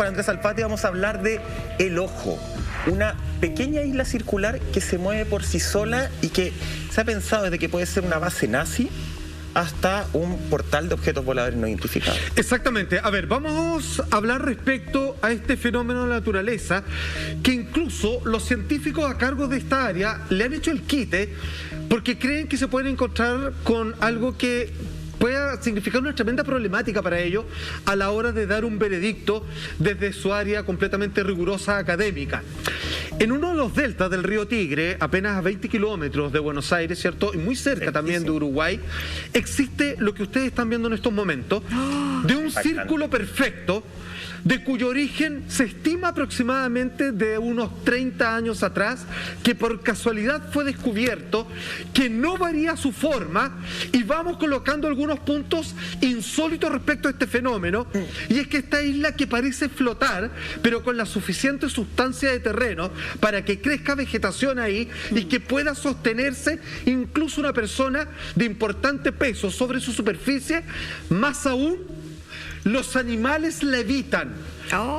Juan Andrés Alfate, vamos a hablar de El Ojo, una pequeña isla circular que se mueve por sí sola y que se ha pensado desde que puede ser una base nazi hasta un portal de objetos voladores no identificados. Exactamente. A ver, vamos a hablar respecto a este fenómeno de la naturaleza, que incluso los científicos a cargo de esta área le han hecho el quite porque creen que se pueden encontrar con algo que pueda significar una tremenda problemática para ellos a la hora de dar un veredicto desde su área completamente rigurosa académica. En uno de los deltas del río Tigre, apenas a 20 kilómetros de Buenos Aires, ¿cierto? Y muy cerca también de Uruguay, existe lo que ustedes están viendo en estos momentos, de un círculo perfecto, de cuyo origen se estima aproximadamente de unos 30 años atrás, que por casualidad fue descubierto, que no varía su forma, y vamos colocando algunos puntos insólitos respecto a este fenómeno, y es que esta isla que parece flotar, pero con la suficiente sustancia de terreno para que crezca vegetación ahí y que pueda sostenerse incluso una persona de importante peso sobre su superficie, más aún, los animales la evitan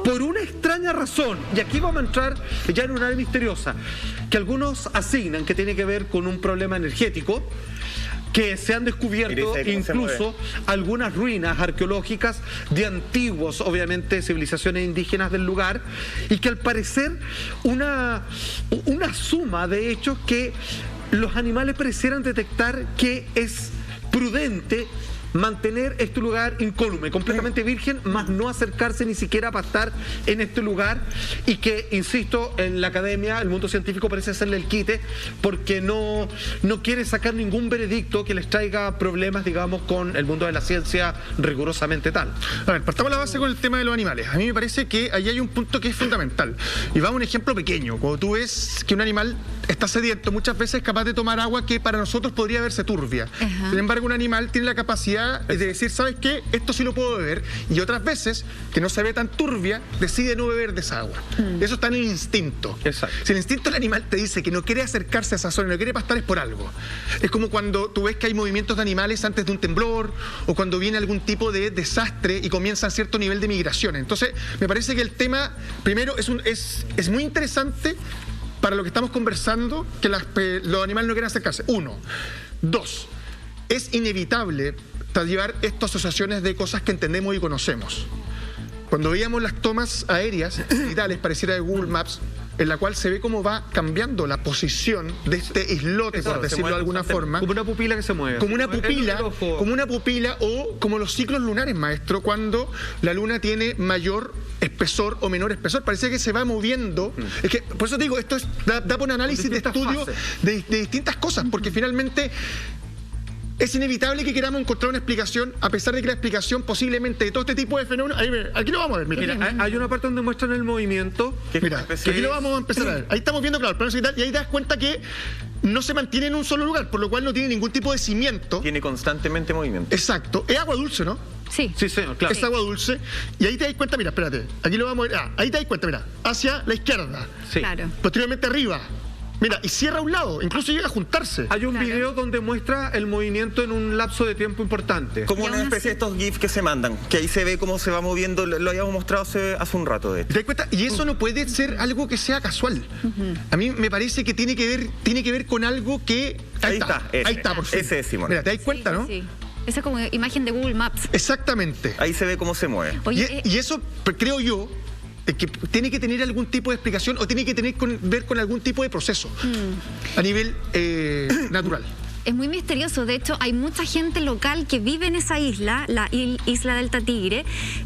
por una extraña razón, y aquí vamos a entrar ya en un área misteriosa, que algunos asignan que tiene que ver con un problema energético, que se han descubierto incluso algunas ruinas arqueológicas de antiguos, obviamente, civilizaciones indígenas del lugar, y que al parecer una suma de hechos que los animales parecieran detectar que es prudente mantener este lugar incólume, completamente virgen, más no acercarse ni siquiera a pastar en este lugar, y que, insisto, en la academia, el mundo científico parece hacerle el quite porque no quiere sacar ningún veredicto que les traiga problemas, digamos, con el mundo de la ciencia rigurosamente tal. A ver, partamos la base con el tema de los animales. A mí me parece que ahí hay un punto que es fundamental. Y vamos a un ejemplo pequeño. Cuando tú ves que un animal está sediento, muchas veces es capaz de tomar agua que para nosotros podría verse turbia. Sin embargo, un animal tiene la capacidad de decir, ¿sabes qué? Esto sí lo puedo beber, y otras veces, que no se ve tan turbia, decide no beber de esa agua. Eso está en el instinto. Exacto. Si el instinto del animal te dice que no quiere acercarse a esa zona, no quiere pastar, es por algo. Es como cuando tú ves que hay movimientos de animales antes de un temblor, o cuando viene algún tipo de desastre y comienza cierto nivel de migración. Entonces, me parece que el tema, primero, es muy interesante para lo que estamos conversando, que los animales no quieren acercarse. Uno. Dos, es inevitable llevar estas asociaciones de cosas que entendemos y conocemos. Cuando veíamos las tomas aéreas digitales, pareciera de Google Maps, en la cual se ve cómo va cambiando la posición de este islote, por decirlo de alguna forma. Como una pupila que se mueve. Como una pupila o como los ciclos lunares, maestro, cuando la luna tiene mayor espesor o menor espesor. Parece que se va moviendo. Es que, por eso digo, esto da por un análisis de estudio de distintas cosas, porque finalmente es inevitable que queramos encontrar una explicación, a pesar de que la explicación posiblemente de todo este tipo de fenómenos... Aquí lo vamos a ver, mira, hay una parte donde muestran el movimiento. Mira, aquí lo vamos a empezar a ver. Ahí estamos viendo, claro, el plano satelital, y ahí te das cuenta que no se mantiene en un solo lugar, por lo cual no tiene ningún tipo de cimiento. Tiene constantemente movimiento. Exacto. Es agua dulce, ¿no? Sí. Sí, señor, claro. Es agua dulce. Y ahí te das cuenta, mira, espérate. Aquí lo vamos a ver. Ahí te das cuenta, mira. Hacia la izquierda. Sí. Claro. Posteriormente arriba. Mira, y cierra a un lado, incluso llega a juntarse. Hay un video donde muestra el movimiento en un lapso de tiempo importante. Como una especie de estos GIFs que se mandan, que ahí se ve cómo se va moviendo, lo habíamos mostrado hace un rato, de hecho. ¿Te das cuenta? Y eso no puede ser algo que sea casual. A mí me parece que tiene que ver con algo que... Ahí está, por fin. Ese es, Simón. Mira, ¿te das cuenta, no? Sí. Esa es como imagen de Google Maps. Exactamente. Ahí se ve cómo se mueve. Oye, Y eso, creo yo, que tiene que tener algún tipo de explicación, o tiene que ver con algún tipo de proceso a nivel natural. Es muy misterioso. De hecho, hay mucha gente local que vive en esa isla, la isla Delta Tigre,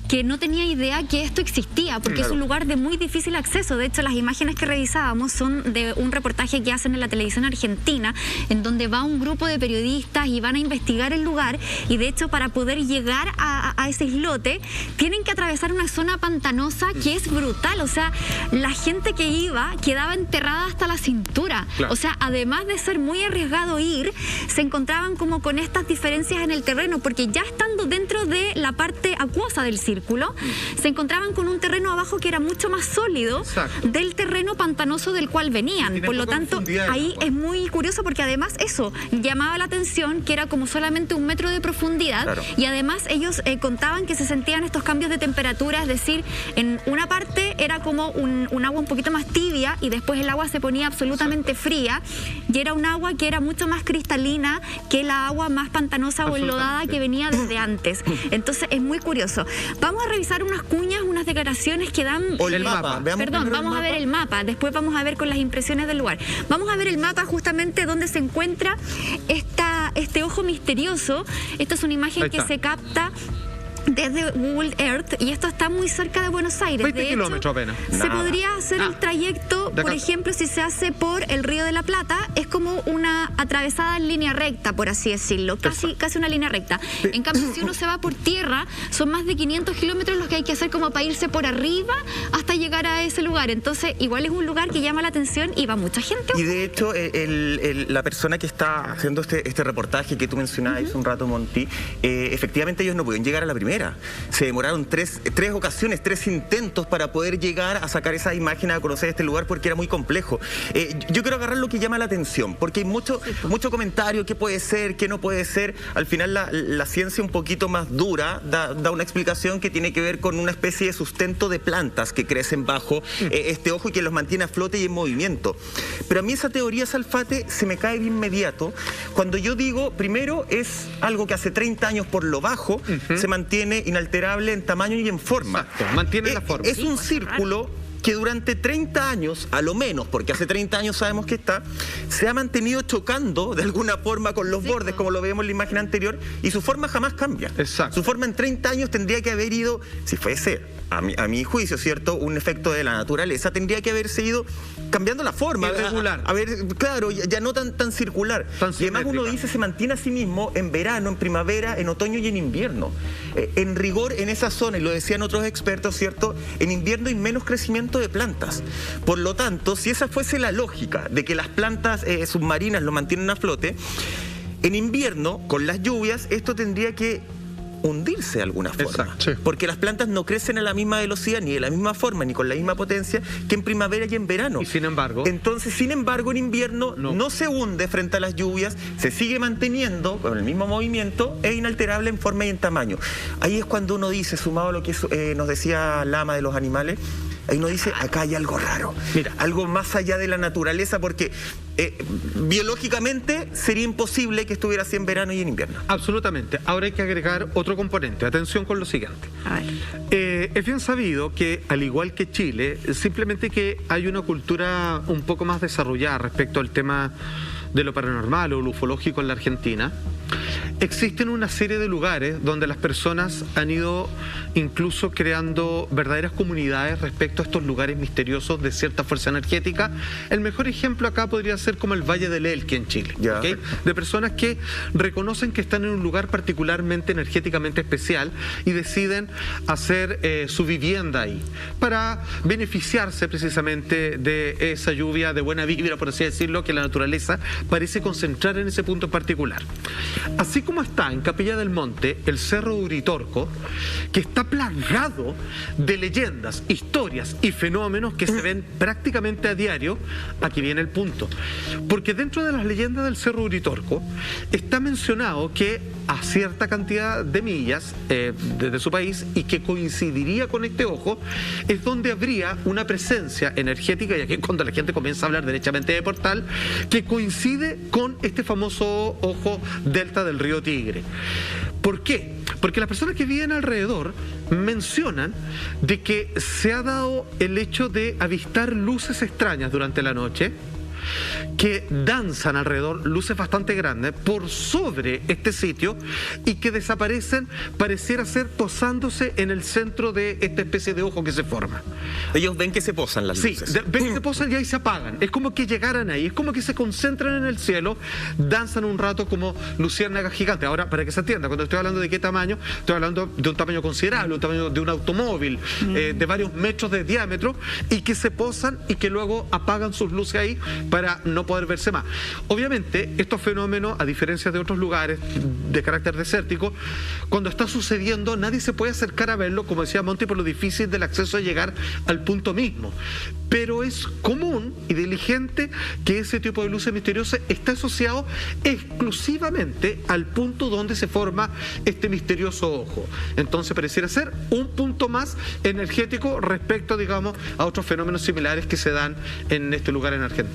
que no tenía idea que esto existía, porque es un lugar de muy difícil acceso. De hecho, las imágenes que revisábamos son de un reportaje que hacen en la televisión argentina, en donde va un grupo de periodistas y van a investigar el lugar, y de hecho, para poder llegar a ese islote, tienen que atravesar una zona pantanosa que es brutal. O sea, la gente que iba quedaba enterrada hasta la cintura. Claro. O sea, además de ser muy arriesgado ir, se encontraban como con estas diferencias en el terreno, porque ya estando dentro de la parte acuosa del círculo, se encontraban con un terreno abajo que era mucho más sólido del terreno pantanoso del cual venían. Por lo tanto, ahí es muy curioso porque además eso llamaba la atención, que era como solamente 1 metro de profundidad, y además ellos contaban que se sentían estos cambios de temperatura, es decir, en una parte era como un agua un poquito más tibia y después el agua se ponía absolutamente fría, y era un agua que era mucho más cristalina que la agua más pantanosa o enlodada que venía desde antes. Entonces es muy curioso. Vamos a revisar unas cuñas, unas declaraciones que dan... O el mapa. Perdón, vamos a ver el mapa, después vamos a ver con las impresiones del lugar. Vamos a ver el mapa justamente donde se encuentra este ojo misterioso. Esta es una imagen que se capta desde Google Earth, y esto está muy cerca de Buenos Aires. 20 kilómetros apenas. Se podría hacer el trayecto, por ejemplo, si se hace por el Río de la Plata, es como una atravesada en línea recta, por así decirlo, casi una línea recta. En cambio, si uno se va por tierra, son más de 500 kilómetros los que hay que hacer como para irse por arriba hasta llegar a ese lugar. Entonces, igual es un lugar que llama la atención y va mucha gente. Y de hecho, la persona que está haciendo este reportaje que tú mencionabas hace un rato, Monty, efectivamente ellos no pudieron llegar a la primera. Se demoraron tres ocasiones, 3 intentos para poder llegar a sacar esas imágenes, a conocer este lugar, porque era muy complejo. Yo quiero agarrar lo que llama la atención, porque hay mucho comentario, qué puede ser, qué no puede ser. Al final la ciencia un poquito más dura da una explicación que tiene que ver con una especie de sustento de plantas que crecen bajo este ojo y que los mantiene a flote y en movimiento. Pero a mí esa teoría, Salfate, se me cae de inmediato cuando yo digo, primero, es algo que hace 30 años por lo bajo se mantiene inalterable en tamaño y en forma. Exacto, mantiene la forma. Es un círculo que durante 30 años, a lo menos, porque hace 30 años sabemos que se ha mantenido chocando de alguna forma con los bordes, como lo vemos en la imagen anterior, y su forma jamás cambia. Exacto. Su forma en 30 años tendría que haber ido, si fuese, a mi juicio, ¿cierto?, un efecto de la naturaleza, tendría que haberse ido cambiando la forma. Irregular. A ver, claro, ya no tan circular. Y además uno dice, se mantiene a sí mismo en verano, en primavera, en otoño y en invierno. En rigor, en esa zona, y lo decían otros expertos, ¿cierto?, en invierno hay menos crecimiento de plantas. Por lo tanto, si esa fuese la lógica de que las plantas submarinas lo mantienen a flote, en invierno, con las lluvias, esto tendría que hundirse de alguna forma. Porque las plantas no crecen a la misma velocidad, ni de la misma forma, ni con la misma potencia que en primavera y en verano. Y sin embargo, en invierno no se hunde frente a las lluvias, se sigue manteniendo con el mismo movimiento e inalterable en forma y en tamaño. Ahí es cuando uno dice, sumado a lo que nos decía Lama de los animales, ahí uno dice, acá hay algo raro. Mira, algo más allá de la naturaleza, porque biológicamente sería imposible que estuviera así en verano y en invierno. Absolutamente. Ahora hay que agregar otro componente. Atención con lo siguiente. Es bien sabido que, al igual que Chile, simplemente que hay una cultura un poco más desarrollada respecto al tema de lo paranormal o lo ufológico en la Argentina. Existen una serie de lugares donde las personas han ido incluso creando verdaderas comunidades respecto a estos lugares misteriosos de cierta fuerza energética. El mejor ejemplo acá podría ser como el Valle del Elqui en Chile, ¿okay? De personas que reconocen que están en un lugar particularmente energéticamente especial y deciden hacer su vivienda ahí para beneficiarse precisamente de esa lluvia de buena vibra, por así decirlo, que la naturaleza parece concentrar en ese punto en particular. Así como está en Capilla del Monte el Cerro de Uritorco, que está plagado de leyendas, historias y fenómenos que se ven prácticamente a diario. Aquí viene el punto, porque dentro de las leyendas del Cerro de Uritorco está mencionado que a cierta cantidad de millas desde su país, y que coincidiría con este ojo, es donde habría una presencia energética, y aquí cuando la gente comienza a hablar derechamente de portal, que coincide con este famoso ojo delta del río Tigre. ¿Por qué? Porque las personas que viven alrededor mencionan de que se ha dado el hecho de avistar luces extrañas durante la noche, que danzan alrededor, luces bastante grandes, por sobre este sitio, y que desaparecen, pareciera ser posándose en el centro de esta especie de ojo que se forma. Ellos ven que se posan las luces. Sí, ven que se posan y ahí se apagan. Es como que llegaran ahí, es como que se concentran en el cielo, danzan un rato como luciérnagas gigantes. Ahora, para que se entienda, cuando estoy hablando de qué tamaño, estoy hablando de un tamaño considerable, un tamaño de un automóvil, de varios metros de diámetro, y que se posan y que luego apagan sus luces ahí para no poder verse más. Obviamente, estos fenómenos, a diferencia de otros lugares de carácter desértico, cuando está sucediendo, nadie se puede acercar a verlo, como decía Monty, por lo difícil del acceso a llegar al punto mismo. Pero es común y diligente que ese tipo de luces misteriosas esté asociado exclusivamente al punto donde se forma este misterioso ojo. Entonces pareciera ser un punto más energético respecto, digamos, a otros fenómenos similares que se dan en este lugar en Argentina.